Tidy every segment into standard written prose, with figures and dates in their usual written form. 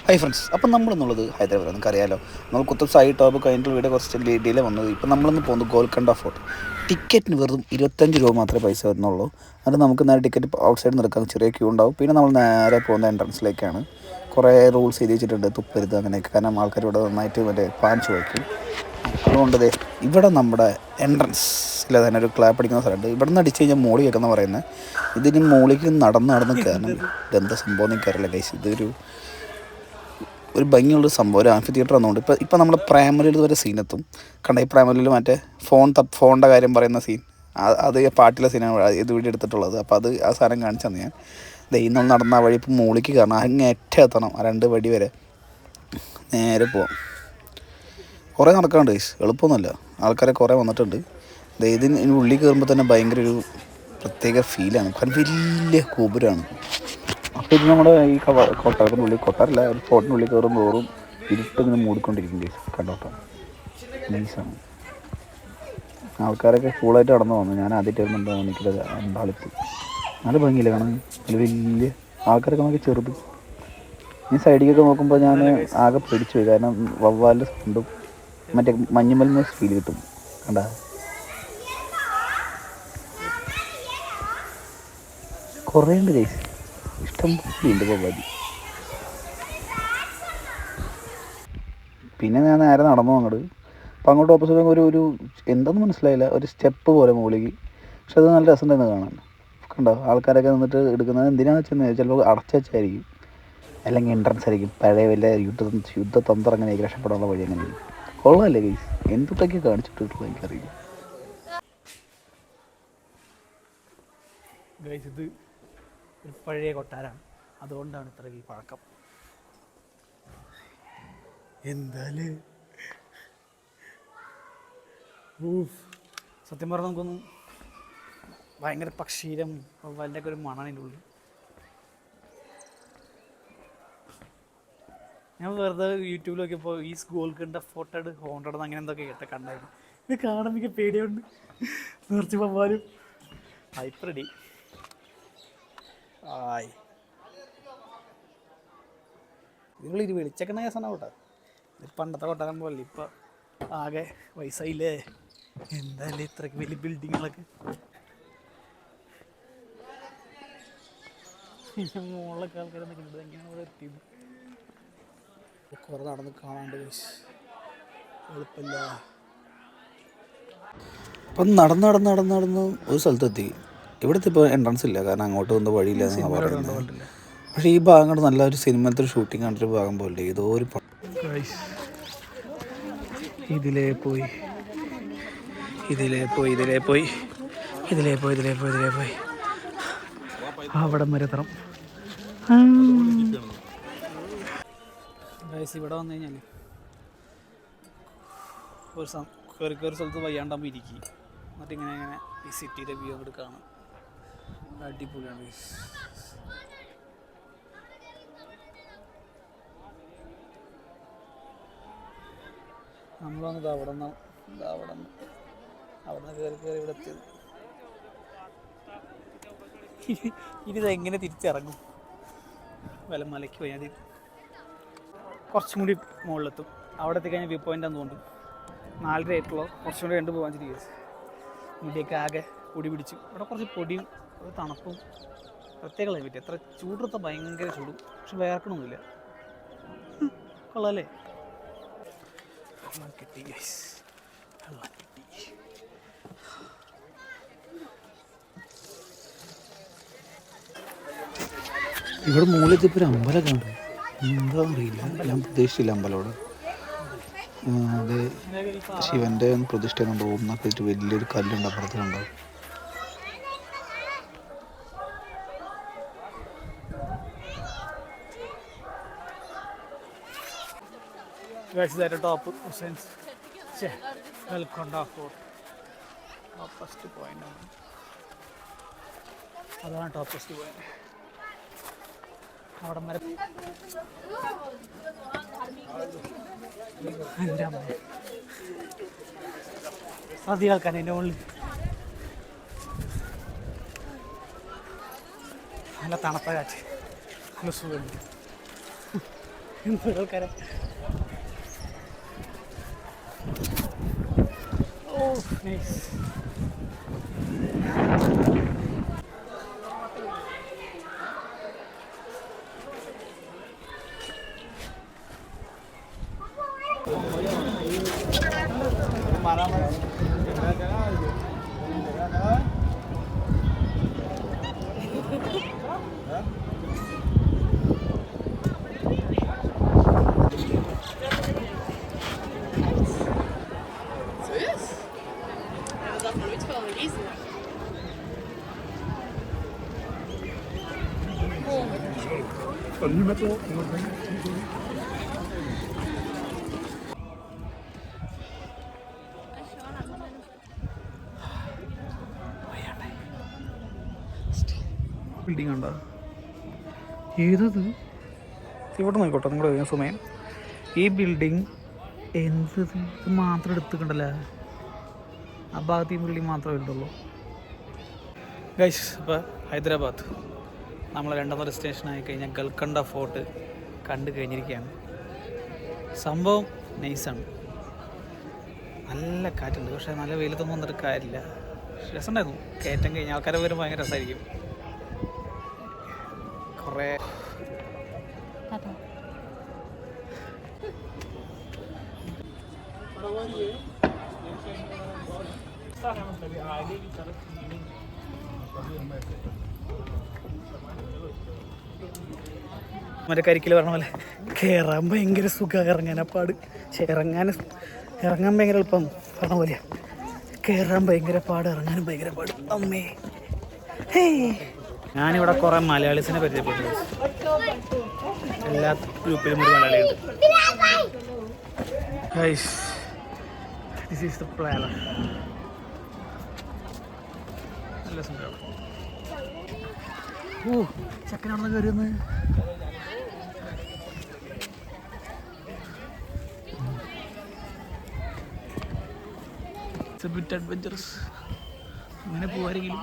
Hi friends, അപ്പം നമ്മളെന്നുള്ളത് ഹൈദരാബാദ് നമുക്കറിയാലോ. നമ്മൾ കുത്തബ് ഷാഹി ടോപ്പ് കഴിഞ്ഞിട്ടുള്ള വീഡിയോ കുറച്ച് ഡിലേ വന്നത്. ഇപ്പം നമ്മളിന്ന് പോകുന്നത് ഗോൽക്കണ്ട ഫോർട്ട്. ടിക്കറ്റിന് വെറും 25 രൂപ മാത്രമേ പൈസ വരുന്നുള്ളൂ. അത് നമുക്ക് നേരെ ടിക്കറ്റ് ഔട്ട് സൈഡിൽ നിന്ന് എടുക്കാം, ചെറിയ ക്യൂ ഉണ്ടാവും. പിന്നെ നമ്മൾ നേരെ പോകുന്ന എൻട്രൻസിലേക്കാണ്. കുറേ റൂൾസ് എഴുതി വെച്ചിട്ടുണ്ട്, തുപ്പരുത് അങ്ങനെയൊക്കെ. കാരണം ആൾക്കാർ ഇവിടെ നന്നായിട്ട് മറ്റേ പാഞ്ച് വയ്ക്കും. അതുകൊണ്ട് ഇവിടെ നമ്മുടെ എൻട്രൻസിൽ തന്നെ ഒരു ക്ലാപ്പ് അടിക്കുന്ന സ്ഥലമുണ്ട്. ഇവിടെ നിന്ന് അടിച്ച് കഴിഞ്ഞാൽ മോളി വെക്കുന്ന പറയുന്നത്. ഇതിന് മോളിക്ക് നടന്ന് കയറണം. ഇതെന്താ സംഭവം എന്ന് എനിക്കറിയില്ല ഗൈസ്. ഒരു ഭംഗിയുള്ളൊരു സംഭവം, ഒരു ആംഫി തിയേറ്റർ വന്നുകൊണ്ട് ഇപ്പം നമ്മൾ പ്രൈമറിയിൽ വരെ സീനെത്തും. കണ്ട ഈ പ്രൈമറിയിൽ മറ്റേ ഫോണിൻ്റെ കാര്യം പറയുന്ന സീൻ, അത് പാട്ടിലെ സീനാണ് ഇത് വീഡിയോ എടുത്തിട്ടുള്ളത്. അപ്പോൾ അത് ആ സാധനം കാണിച്ചു തന്നെ ഞാൻ. ദൈനം നടന്ന വഴി ഇപ്പം മൂളിക്ക് കയറണം, അങ്ങ് എത്തണം. ആ 2 വടി വരെ നേരെ പോവാം. കുറേ നടക്കാണ്ട് ഗൈസ്, എളുപ്പമൊന്നുമല്ല. ആൾക്കാരെ കുറേ വന്നിട്ടുണ്ട്. ഇതിന് ഉള്ളിൽ കയറുമ്പോൾ തന്നെ ഭയങ്കര ഒരു പ്രത്യേക ഫീലാണ്. കാരണം വലിയ ഗോപുരമാണ്. അപ്പോൾ ഇത് നമ്മുടെ ഈ കൊട്ടാരത്തിനുള്ളിൽ, കൊട്ടാരല്ല, ഒരു ഫോർട്ടിനുള്ളിൽ കയറും തോറും ഇരുട്ടിങ്ങനെ മൂടിക്കൊണ്ടിരിക്കും ഗൈസ്. കണ്ടോട്ടോ, നൈസാണ്. ആൾക്കാരൊക്കെ ഫുള്ളായിട്ട് നടന്നു വന്നു. ഞാൻ ആദ്യമായിട്ട് വരുന്നുണ്ടോ എനിക്കത് അമ്പാളിപ്പ്. നല്ല ഭംഗിയില്ല കാണാൻ. വലിയ ആൾക്കാരൊക്കെ നോക്കി ചെറുത്. ഈ സൈഡിലേക്കൊക്കെ നോക്കുമ്പോൾ ഞാൻ ആകെ പിടിച്ചു പോയി. കാരണം വവ്വാലിൻ്റെ സൗണ്ടും മറ്റേ മഞ്ഞുമലിന് ഫീൽ കിട്ടും. കണ്ട കുറേ ഉണ്ട് ഗൈസ്, ഇഷ്ടം ഉണ്ട് വവ്വാലി. പിന്നെ ഞാൻ നേരെ നടന്നു അങ്ങോട്ട്. അപ്പം അങ്ങോട്ട് ഓപ്പോസിറ്റ് ഒരു എന്താണെന്ന് മനസ്സിലായില്ല, ഒരു സ്റ്റെപ്പ് പോലെ മുകളിലേക്ക്. പക്ഷെ അത് നല്ല രസമുണ്ടായിരുന്നു കാണാൻ. കണ്ടോ ആൾക്കാരൊക്കെ നിന്നിട്ട് എടുക്കുന്നത്. എന്തിനാണെന്ന് വെച്ചാൽ ചിലപ്പോൾ അടച്ചു വെച്ചായിരിക്കും, അല്ലെങ്കിൽ എൻട്രൻസ് ആയിരിക്കും. പഴയ വല്ല യുദ്ധതന്ത്രം അങ്ങനെ രക്ഷപ്പെടാനുള്ള വഴി അങ്ങനെ. കൊള്ളാമല്ലേ ഗൈസ്, എന്തൊക്കെ കാണിച്ചിട്ടുള്ള എനിക്കറിയില്ല. ഗൈസ്, ഇത് ഒരു പഴയ കൊട്ടാരമാണ്, അതുകൊണ്ടാണ് ഇത്ര ഈ പഴക്കം. എന്തായാലും സത്യം പറഞ്ഞാൽ നമുക്കൊന്നും ഭയങ്കര പക്ഷീരം വല്ലൊക്കെ ഒരു മണാണ് അതിൻ്റെ ഉള്ളിൽ. ഞാൻ വെറുതെ യൂട്യൂബിൽ നോക്കിയപ്പോൾ ഈ ഗോൽക്കണ്ട ഫോർട്ട് ഹോണ്ടഡ് അങ്ങനെ എന്തൊക്കെ കണ്ടായിരുന്നു. ഇത് കാണാൻ എനിക്ക് പേടിയുണ്ട്. നിർത്തി പോകാനും ഹൈപ്പർ റെഡി ആയി. നിങ്ങൾ ഇത് വിളിച്ചേക്കണ കേസാണ് കേട്ടോ. ഇത് പണ്ടത്തെ കൊട്ടാരം പോലെ ഇപ്പം ആകെ വയസ്സായില്ലേ. എന്തായാലും ഇത്രയ്ക്ക് വലിയ ബിൽഡിങ്ങുകളൊക്കെ. പിന്നെ മുകളിലൊക്കെ ആൾക്കാർ നിൽക്കുന്നത് എങ്ങനെയാണ് ഇവിടെ എത്തിയത്. കുറേ നടന്ന് കാണാണ്ട് എളുപ്പമില്ല. അപ്പം നടന്ന് ഒരു സ്ഥലത്തെത്തി. ഇവിടുത്തെ ഇപ്പോൾ എൻട്രൻസ് ഇല്ല, കാരണം അങ്ങോട്ട് വന്ന വഴിയില്ല എന്നാണ് പറയുന്നത്. പക്ഷേ ഈ ഭാഗം കണ്ട് നല്ലൊരു സിനിമത്തെ ഒരു ഷൂട്ടിംഗ് കണ്ടൊരു ഭാഗം പോലെ ഏതോ ഒരു ഇതിലേ പോയി അവിടെ വരെ എത്തണം. ഇവിടെ വന്നു കഴിഞ്ഞാൽ ഒരു സ്ഥലത്ത് വയ്യാണ്ടാകുമ്പോൾ ഇരിക്കും. എന്നിട്ടിങ്ങനെ ഈ സിറ്റിയുടെ വ്യൂ അങ്ങോട്ട് കാണാം. അടിപൊളിയാണ്. നമ്മൾ വന്നത് അവിടെ നിന്ന് കയറി ഇവിടെ എത്തിയത്. ഇനി ഇതെങ്ങനെ തിരിച്ചിറങ്ങും? വല്ല മലയ്ക്ക് പോയി അത് കുറച്ചും കൂടി മുകളിലെത്തും. അവിടെ എത്തിക്കഴിഞ്ഞാൽ വ്യൂ പോയിൻ്റ് ആണെന്നുകൊണ്ട് 4:30 ആയിട്ടുള്ളൂ. കുറച്ചും കൂടി പോകാൻ ചിരിക്കുക. മുടിയൊക്കെ ആകെ പൊടി പിടിച്ചു. ഇവിടെ കുറച്ച് പൊടിയും ഒരു തണുപ്പും പ്രത്യേക ക്ലൈമറ്റ്. എത്ര ചൂടെടുത്ത ഭയങ്കര ചൂടും, പക്ഷെ വേർക്കണമൊന്നുമില്ല. കൊള്ളാമല്ലേ? കിട്ടി ഗൈസ്, കിട്ടി. ഇവിടെ മുകളിലെത്തിയപ്പോൾ ഒരു അമ്പലമൊക്കെ ഉണ്ട്. എന്താണെന്ന് അറിയില്ല, ഞാൻ പ്രതീക്ഷിച്ചില്ല അമ്പലം അവിടെ. അത് ശിവൻ്റെ പ്രതിഷ്ഠ കണ്ടു പോകുന്നൊക്കെ വെച്ചിട്ട് വലിയൊരു കല്ലുണ്ട് അപ്പുറത്തുണ്ടാവും. Top Golconda fort topest point ആണ്. അതാണ് ടോപ്പസ്റ്റ് പോയിന്റ്. അവിടെ വരെ അധികം ആൾക്കാർ എൻ്റെ മുകളിൽ. നല്ല തണുത്ത കാറ്റ്, നല്ല സുഖമുണ്ട്. എന്തൊരു ആൾക്കാരാ. ഓ നൈസ്. ബിൽഡിംഗ് ഉണ്ടോ? ഏതത്? ഇവിടെ നോക്കോട്ടെ നിങ്ങൾ കഴിഞ്ഞ സമയം. ഈ ബിൽഡിങ് എന്ത് ഇത് മാത്രം എടുത്തിട്ടുണ്ടല്ലോ. ആ ഭാഗത്ത് ഈ ബിൽഡിങ് മാത്രമേ ഉള്ളൂ. ഗൈസ്, ഇപ്പോൾ ഹൈദരാബാദ് നമ്മൾ രണ്ടാമത്തെ ഡെസ്റ്റിനേഷനായി കഴിഞ്ഞാൽ ഗൽക്കണ്ട ഫോർട്ട് കണ്ടു കഴിഞ്ഞിരിക്കുകയാണ്. സംഭവം നൈസാണ്, നല്ല കാറ്റുണ്ട്. പക്ഷേ നല്ല വെയിലത്തൊന്നും വന്നിട്ട് കാര്യമില്ല. രസമുണ്ടായിരുന്നു. കയറ്റം കഴിഞ്ഞാൽ ആൾക്കാരെ വരും ഭയങ്കര രസമായിരിക്കും. കുറേ മറ്റേ കരിക്കിൽ പറഞ്ഞ പോലെ കയറാൻ ഭയങ്കര സുഖമാണ്, ഇറങ്ങാനപ്പാട്. ഇറങ്ങാൻ ഭയങ്കര എളുപ്പം പറഞ്ഞ പോലെയാണ്. കയറാൻ ഭയങ്കര പാട്, ഇറങ്ങാനും ഭയങ്കര പാട്. അമ്മേ, ഞാനിവിടെ കുറേ മലയാളീസിനെ പരിചയപ്പെട്ടു. എല്ലാ ഗ്രൂപ്പിലും ഒരു മലയാളിയുണ്ട്. Guys, this is the plan. നല്ല സുഖമാണ്. ഓ, ചെക്കനാണെന്ന് കയറിയെന്ന്. It's a bit adventurous. അങ്ങനെ പോവാരെങ്കിലും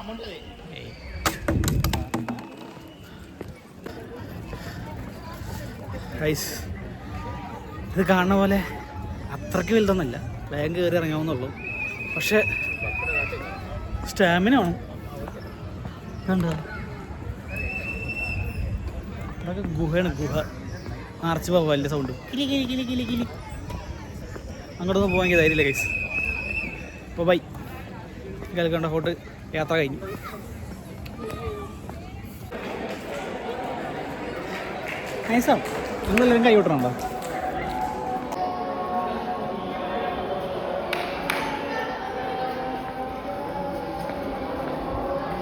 ഗൈസ്, ഇത് കാണുന്ന പോലെ അത്രയ്ക്ക് വലുതൊന്നുമല്ല. വേഗം കയറി ഇറങ്ങാവുന്നുള്ളൂ. പക്ഷേ സ്റ്റാമിന വേണം. കണ്ടോ, ഇതൊക്കെ ഗുഹയാണ്. ഗുഹ നിറച്ച് പോകാം. വലിയ സൗണ്ട് കിലി കിലി കിലി കിലി കിലി. അങ്ങോട്ടൊന്നും പോകാൻ എനിക്ക് ധൈര്യമില്ല ഗൈസ്. അപ്പോൾ ബൈ. ഗൽക്കണ്ട ഫോർട്ട് യാത്ര കഴിഞ്ഞു. നൈസാണ്. നിങ്ങളെല്ലാവരും കൈ വിട്ടണുണ്ടോ?